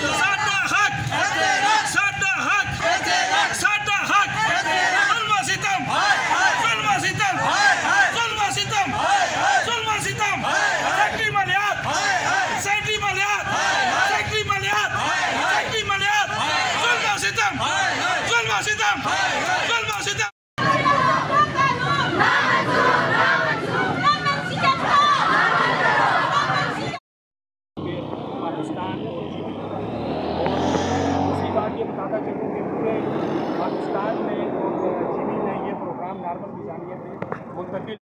साडा हक, साडा हक, साडा हक, जुल्म सितम, जुल्म सितम, जुल्म सितम, जुल्म सितम, सेक्रेटरी मलियात, सेक्रेटरी मलियात, सेक्रेटरी मलियात, सेक्रेटरी मलियात, जुल्म सितम, जुल्म सितम, जुल्म सितम। पाकिस्तान और दूसरी बात ये बताता चलूँ कि पूरे पाकिस्तान में और चीनी में ये प्रोग्राम नॉर्मल मिजानियत में मुंतकिल